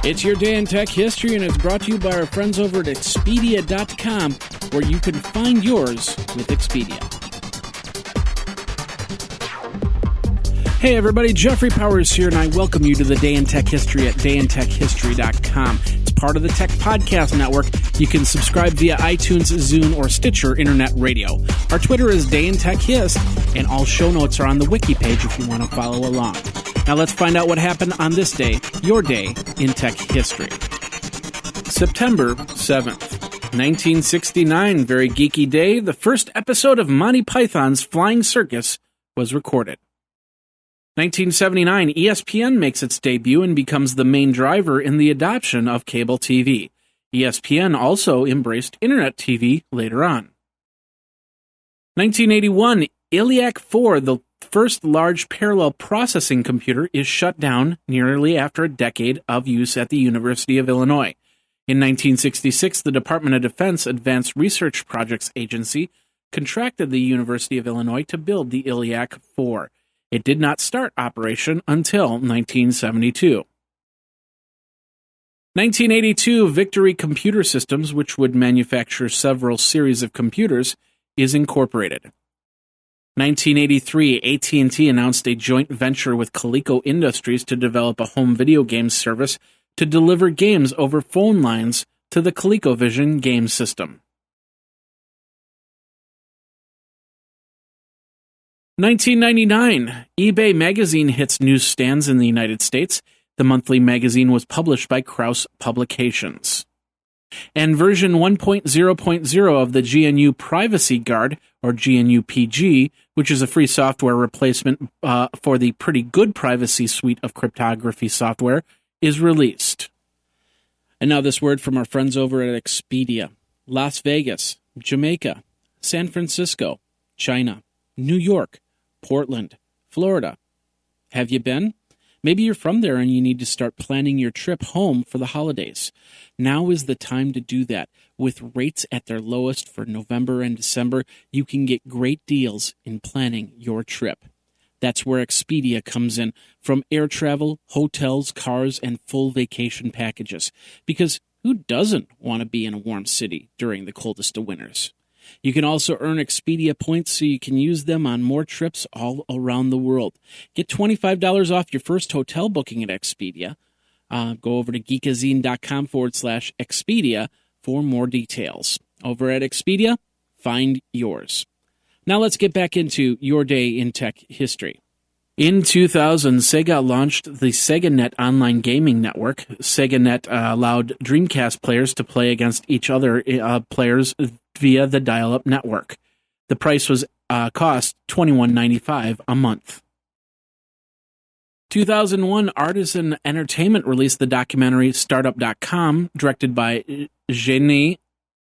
It's your day in tech history, and it's brought to you by our friends over at Expedia.com, where you can find yours with Expedia. Hey everybody, Jeffrey Powers here, and I welcome you to the Day in Tech History at dayintechhistory.com. It's part of the Tech Podcast Network. You can subscribe via iTunes, Zune, or Stitcher Internet Radio. Our Twitter is Day in Tech Hist, and all show notes are on the wiki page if you want to follow along. Now let's find out what happened on this day, your day in tech history. September 7th, 1969, very geeky day. The first episode of Monty Python's Flying Circus was recorded. 1979, ESPN makes its debut and becomes the main driver in the adoption of cable TV. ESPN also embraced Internet TV later on. 1981, Illiac IV, the first large parallel processing computer, is shut down nearly after a decade of use at the University of Illinois. In 1966, the Department of Defense Advanced Research Projects Agency contracted the University of Illinois to build the Illiac IV. It did not start operation until 1972. 1982, Victory Computer Systems, which would manufacture several series of computers, is incorporated. 1983, AT&T announced a joint venture with Coleco Industries to develop a home video game service to deliver games over phone lines to the ColecoVision game system. 1999, eBay magazine hits newsstands in the United States. The monthly magazine was published by Krause Publications. And version 1.0.0 of the GNU Privacy Guard, or GNU PG, which is a free software replacement for the Pretty Good Privacy suite of cryptography software, is released. And now this word from our friends over at Expedia. Las Vegas, Jamaica, San Francisco, China, New York, Portland, Florida. Have you been? Maybe you're from there and you need to start planning your trip home for the holidays. Now is the time to do that. With rates at their lowest for November and December, you can get great deals in planning your trip. That's where Expedia comes in, from air travel, hotels, cars, and full vacation packages. Because who doesn't want to be in a warm city during the coldest of winters? You can also earn Expedia points so you can use them on more trips all around the world. Get $25 off your first hotel booking at Expedia. Go over to geekazine.com/Expedia for more details. Over at Expedia, find yours. Now let's get back into your day in tech history. In 2000, Sega launched the Seganet online gaming network. Seganet allowed Dreamcast players to play against each other players via the dial-up network. The price was cost $21.95 a month. 2001, Artisan Entertainment released the documentary Startup.com, directed by Jenny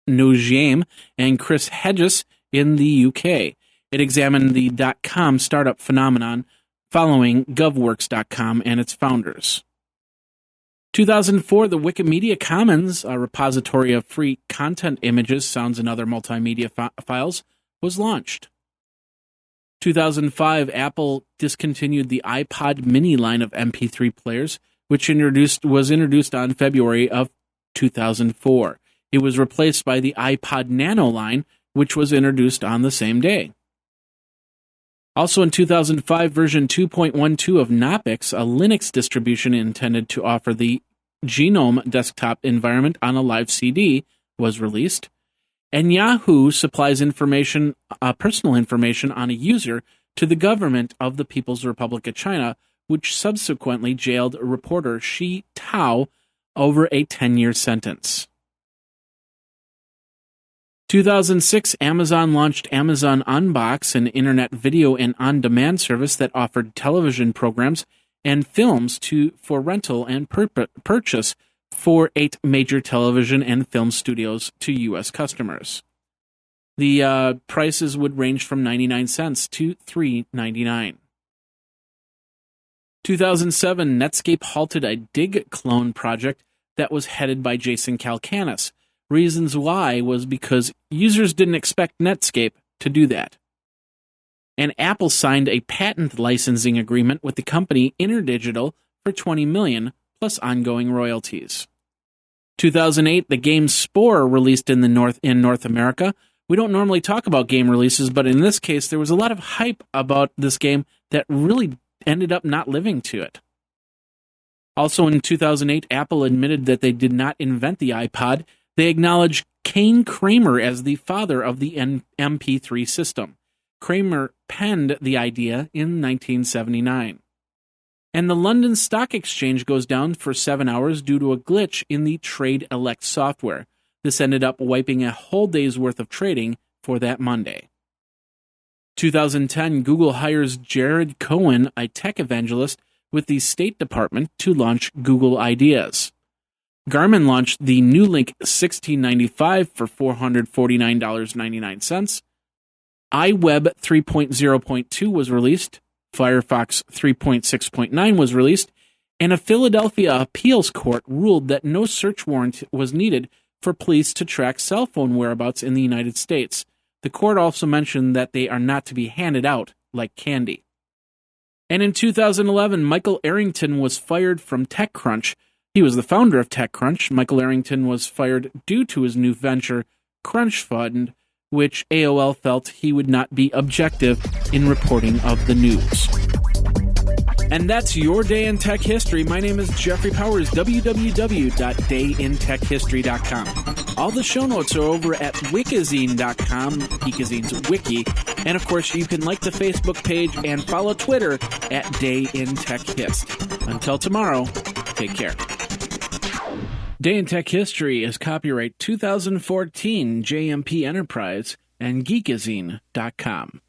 Nugiem and Chris Hedges in the UK. It examined the .com startup phenomenon following GovWorks.com and its founders. 2004, the Wikimedia Commons, a repository of free content images, sounds, and other multimedia files, was launched. 2005, Apple discontinued the iPod mini line of MP3 players, which was introduced on February of 2004. It was replaced by the iPod Nano line, which was introduced on the same day. Also in 2005, version 2.12 of Knoppix, a Linux distribution intended to offer the Genome desktop environment on a live CD, was released. And Yahoo supplies personal information on a user to the government of the People's Republic of China, which subsequently jailed reporter Shi Tao over a 10-year sentence. 2006, Amazon launched Amazon Unbox, an internet video and on-demand service that offered television programs and films for rental and purchase for 8 major television and film studios to U.S. customers. The prices would range from 99 cents to $3.99. 2007, Netscape halted a dig clone project that was headed by Jason Calacanis. Reasons why was because users didn't expect Netscape to do that. And Apple signed a patent licensing agreement with the company InterDigital for $20 million plus ongoing royalties. 2008, the game Spore released in North America. We don't normally talk about game releases, but in this case, there was a lot of hype about this game that really ended up not living to it. Also in 2008, Apple admitted that they did not invent the iPod. They acknowledged Kane Kramer as the father of the MP3 system. Kramer penned the idea in 1979. And the London Stock Exchange goes down for 7 hours due to a glitch in the Trade Elect software. This ended up wiping a whole day's worth of trading for that Monday. 2010, Google hires Jared Cohen, a tech evangelist, with the State Department to launch Google Ideas. Garmin launched the Newlink 1695 for $449.99. iWeb 3.0.2 was released. Firefox 3.6.9 was released, and a Philadelphia appeals court ruled that no search warrant was needed for police to track cell phone whereabouts in the United States. The court also mentioned that they are not to be handed out like candy. And in 2011, Michael Arrington was fired from TechCrunch. He was the founder of TechCrunch. Michael Arrington was fired due to his new venture, Crunch Fund, which AOL felt he would not be objective in reporting of the news. And that's your day in tech history. My name is Jeffrey Powers, www.dayintechhistory.com. All the show notes are over at wikizine.com, Geekazine's wiki. And of course, you can like the Facebook page and follow Twitter at Day in Tech Hist. Until tomorrow, take care. Day in Tech History is copyright 2014 JMP Enterprise and Geekazine.com.